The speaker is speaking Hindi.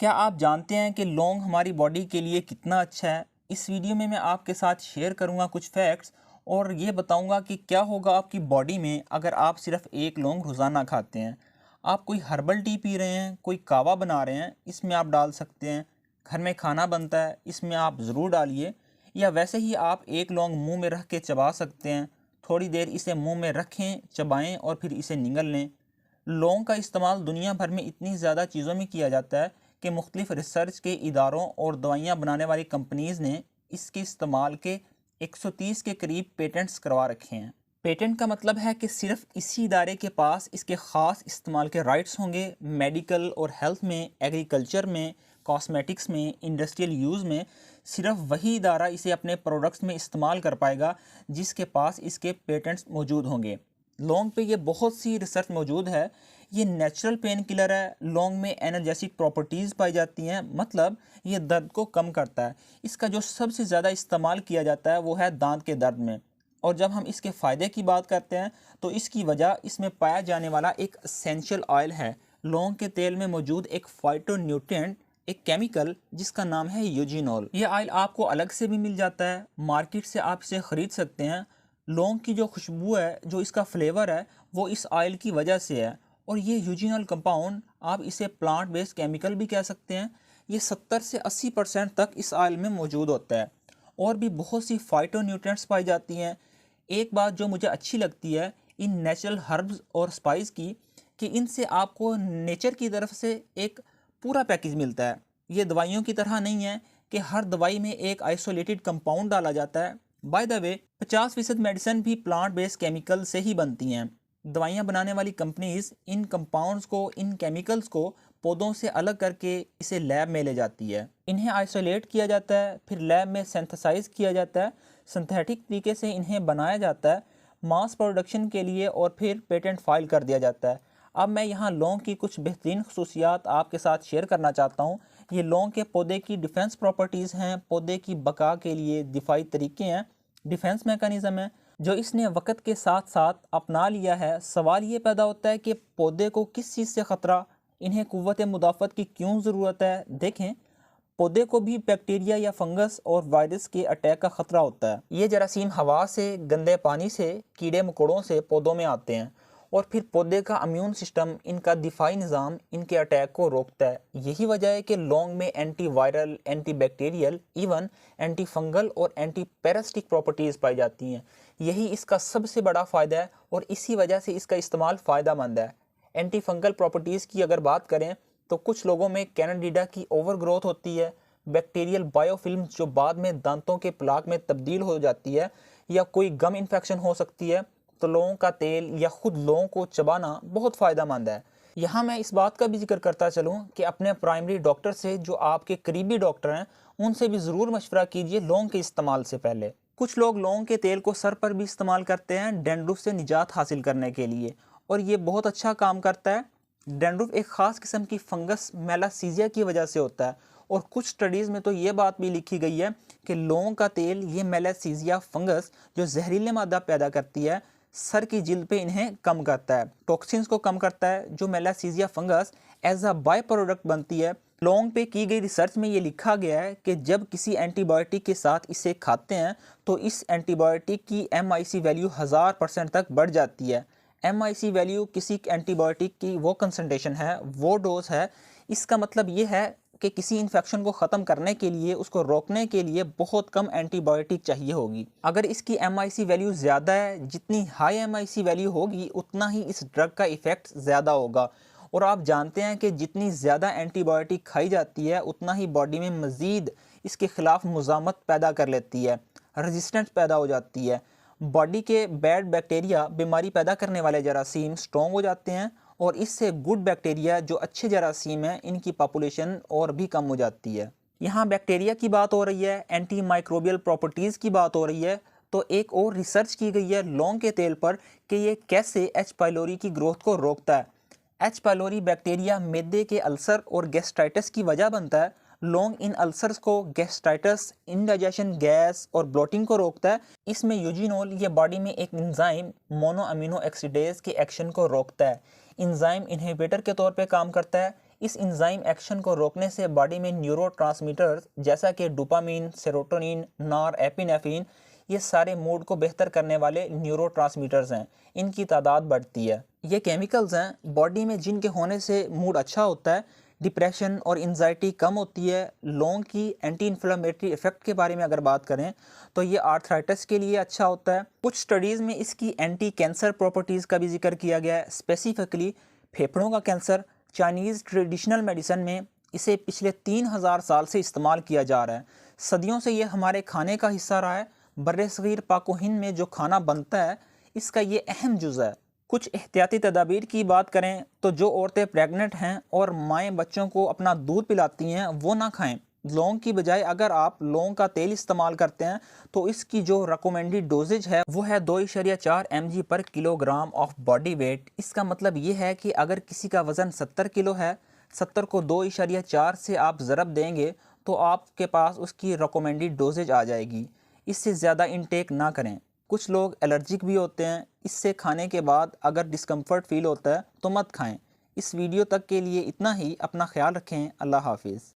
क्या आप जानते हैं कि लौंग हमारी बॉडी के लिए कितना अच्छा है? इस वीडियो में मैं आपके साथ शेयर करूंगा कुछ फैक्ट्स और ये बताऊंगा कि क्या होगा आपकी बॉडी में अगर आप सिर्फ एक लौंग रोज़ाना खाते हैं। आप कोई हर्बल टी पी रहे हैं, कोई कावा बना रहे हैं, इसमें आप डाल सकते हैं। घर में खाना बनता है, इसमें आप ज़रूर डालिए। या वैसे ही आप एक लौंग मुंह में रख के चबा सकते हैं। थोड़ी देर इसे मुंह में रखें, चबाएं और फिर इसे निगल लें। लौंग का इस्तेमाल दुनिया भर में इतनी ज़्यादा चीज़ों में किया जाता है कि मुख्तलिफ रिसर्च के इदारों और दवाइयाँ बनाने वाली कंपनीज़ ने इसके इस्तेमाल के 130 के करीब पेटेंट्स करवा रखे हैं। पेटेंट का मतलब है कि सिर्फ इसी इदारे के पास इसके ख़ास इस्तेमाल के राइट्स होंगे। मेडिकल और हेल्थ में, एग्रीकल्चर में, कॉस्मेटिक्स में, इंडस्ट्रियल यूज़ में सिर्फ वही इदारा इसे अपने प्रोडक्ट्स में इस्तेमाल कर पाएगा जिसके पास इसके पेटेंट्स मौजूद होंगे। लौंग पे ये बहुत सी रिसर्च मौजूद है। ये नेचुरल पेन किलर है। लौंग में एनर्जेटिक प्रॉपर्टीज़ पाई जाती हैं, मतलब ये दर्द को कम करता है। इसका जो सबसे ज़्यादा इस्तेमाल किया जाता है वो है दांत के दर्द में। और जब हम इसके फ़ायदे की बात करते हैं तो इसकी वजह इसमें पाया जाने वाला एक एसेंशियल ऑयल है। लौंग के तेल में मौजूद एक फाइटोन्यूट्रिएंट, एक केमिकल जिसका नाम है यूजिनॉल। ये ऑयल आपको अलग से भी मिल जाता है, मार्केट से आप इसे ख़रीद सकते हैं। लौंग की जो खुशबू है, जो इसका फ्लेवर है, वो इस ऑयल की वजह से है। और ये यूजिनल कंपाउंड, आप इसे प्लांट बेस्ड केमिकल भी कह सकते हैं, ये 70 से 80% तक इस ऑयल में मौजूद होता है। और भी बहुत सी फाइटोन्यूट्रिएंट्स पाई जाती हैं। एक बात जो मुझे अच्छी लगती है इन नेचुरल हर्ब्स और स्पाइस की, कि इनसे आपको नेचर की तरफ से एक पूरा पैकेज मिलता है। ये दवाइयों की तरह नहीं है कि हर दवाई में एक आइसोलेटेड कंपाउंड डाला जाता है। बाय द वे 50% मेडिसिन भी प्लांट बेस्ड केमिकल से ही बनती हैं। दवाइयाँ बनाने वाली कंपनीज इन कंपाउंड्स को, इन केमिकल्स को पौधों से अलग करके इसे लैब में ले जाती है। इन्हें आइसोलेट किया जाता है, फिर लैब में सिंथेसाइज किया जाता है, सिंथेटिक तरीके से इन्हें बनाया जाता है मास प्रोडक्शन के लिए, और फिर पेटेंट फाइल कर दिया जाता है। अब मैं यहाँ लौंग की कुछ बेहतरीन खसूसियात आपके साथ शेयर करना चाहता हूँ। ये लौंग के पौधे की डिफेंस प्रॉपर्टीज़ हैं, पौधे की बका के लिए दिफाई तरीके हैं, डिफेंस मैकेनिज़्म है जो इसने वक्त के साथ साथ अपना लिया है। सवाल ये पैदा होता है कि पौधे को किस चीज़ से ख़तरा, इन्हें क़ुव्वत मुदाफ़त की क्यों ज़रूरत है। देखें, पौधे को भी बैक्टीरिया या फंगस और वायरस के अटैक का ख़तरा होता है। ये जरासीम हवा से, गंदे पानी से, कीड़े मकोड़ों से पौधों में आते हैं और फिर पौधे का इम्यून सिस्टम, इनका दिफाई निज़ाम इनके अटैक को रोकता है। यही वजह है कि लौंग में anti viral, anti bacterial, even anti fungal और एंटी पैरासिटिक प्रॉपर्टीज़ पाई जाती हैं। यही इसका सबसे बड़ा फ़ायदा है और इसी वजह से इसका इस्तेमाल फ़ायदेमंद है। एंटी फंगल प्रॉपर्टीज़ की अगर बात करें तो कुछ लोगों में कैंडिडा की ओवर ग्रोथ होती है, बैक्टीरियल बायोफिल्म जो बाद में दांतों के प्लाक में तब्दील हो जाती है, या कोई गम इन्फेक्शन हो सकती है। तो लौंग का तेल या खुद लौंग को चबाना बहुत फ़ायदेमंद है। यहाँ मैं इस बात का भी जिक्र करता चलूँ कि अपने प्राइमरी डॉक्टर से, जो आपके करीबी डॉक्टर हैं, उनसे भी ज़रूर मशवरा कीजिए लौंग के इस्तेमाल से पहले। कुछ लोग लौंग के तेल को सर पर भी इस्तेमाल करते हैं डैंड्रुफ से निजात हासिल करने के लिए, और ये बहुत अच्छा काम करता है। डैंड्रुफ एक ख़ास किस्म की फंगस मेलासीजिया की वजह से होता है, और कुछ स्टडीज़ में तो ये बात भी लिखी गई है कि लौंग का तेल ये मेलासीजिया फंगस जो जहरीले मादा पैदा करती है, सर की जिल्द पे इन्हें कम करता है, टॉक्सिन्स को कम करता है जो Malassezia fungus as a byproduct बनती है। लौंग पे की गई रिसर्च में ये लिखा गया है कि जब किसी एंटीबायोटिक के साथ इसे खाते हैं तो इस एंटीबायोटिक की MIC वैल्यू 1000% तक बढ़ जाती है। MIC वैल्यू किसी एंटीबायोटिक की वो कंसंट्रेशन है, वो डोज है। इसका मतलब ये है कि किसी इन्फेक्शन को ख़त्म करने के लिए, उसको रोकने के लिए बहुत कम एंटीबायोटिक चाहिए होगी। अगर इसकी MIC वैल्यू ज़्यादा है, जितनी हाई MIC वैल्यू होगी उतना ही इस ड्रग का इफ़ेक्ट ज़्यादा होगा। और आप जानते हैं कि जितनी ज़्यादा एंटीबायोटिक खाई जाती है उतना ही बॉडी में मज़ीद इसके ख़िलाफ़ मुज़ामत पैदा कर लेती है, रेजिस्टेंस पैदा हो जाती है। बॉडी के बैड बैक्टीरिया, बीमारी पैदा करने वाले जरासीम स्ट्रॉन्ग हो जाते हैं, और इससे गुड बैक्टीरिया जो अच्छे जरासीम हैं, इनकी पॉपुलेशन और भी कम हो जाती है। यहाँ बैक्टीरिया की बात हो रही है, एंटी माइक्रोबियल प्रॉपर्टीज़ की बात हो रही है, तो एक और रिसर्च की गई है लौंग के तेल पर कि ये कैसे एच पाइलोरी की ग्रोथ को रोकता है। एच पाइलोरी बैक्टीरिया मैदे के अल्सर और गैस्ट्राइटिस की वजह बनता है। लौंग इन अल्सर्स को, गैस्ट्राइटिस, इंडाइजेशन, गैस और ब्लोटिंग को रोकता है। इसमें यूजिनोल ये बॉडी में एक एंजाइम मोनो अमीनो ऑक्सीडेज के एक्शन को रोकता है। एंजाइम इनहिबिटर के तौर पे काम करता है। इस एंजाइम एक्शन को रोकने से बॉडी में न्यूरोट्रांसमीटर्स जैसा कि डोपामिन, सेरोटोनिन, नॉरएपिनेफ्रिन, ये सारे मूड को बेहतर करने वाले न्यूरोट्रांसमीटर्स हैं, इनकी तादाद बढ़ती है। ये केमिकल्स हैं बॉडी में जिनके होने से मूड अच्छा होता है, डिप्रेशन और एंजाइटी कम होती है। लौंग की एंटी इन्फ्लेमेटरी इफेक्ट के बारे में अगर बात करें तो ये आर्थराइटिस के लिए अच्छा होता है। कुछ स्टडीज़ में इसकी एंटी कैंसर प्रॉपर्टीज़ का भी जिक्र किया गया है, स्पेसिफिकली फेफड़ों का कैंसर। चाइनीज़ ट्रेडिशनल मेडिसिन में इसे पिछले 3000 साल से इस्तेमाल किया जा रहा है। सदियों से ये हमारे खाने का हिस्सा रहा है। बर्र-ए-सग़ीर पाक व हिंद में जो खाना बनता है इसका ये अहम जुज़ है। कुछ एहतियाती तदाबीर की बात करें तो जो औरतें प्रेग्नेंट हैं और माएँ बच्चों को अपना दूध पिलाती हैं वो ना खाएं। लौंग की बजाय अगर आप लौंग का तेल इस्तेमाल करते हैं तो इसकी जो रिकमेंडेड डोजेज है वो है 2.4 mg पर किलोग्राम ऑफ बॉडी वेट। इसका मतलब ये है कि अगर किसी का वज़न 70 किलो है, 70 को 2.4 से आप ज़रब देंगे तो आपके पास उसकी रिकमेंडेड डोजेज आ जाएगी। इससे ज़्यादा इनटेक ना करें। कुछ लोग एलर्जिक भी होते हैं, इससे खाने के बाद अगर डिस्कम्फर्ट फील होता है तो मत खाएं। इस वीडियो तक के लिए इतना ही। अपना ख्याल रखें। अल्लाह हाफिज़।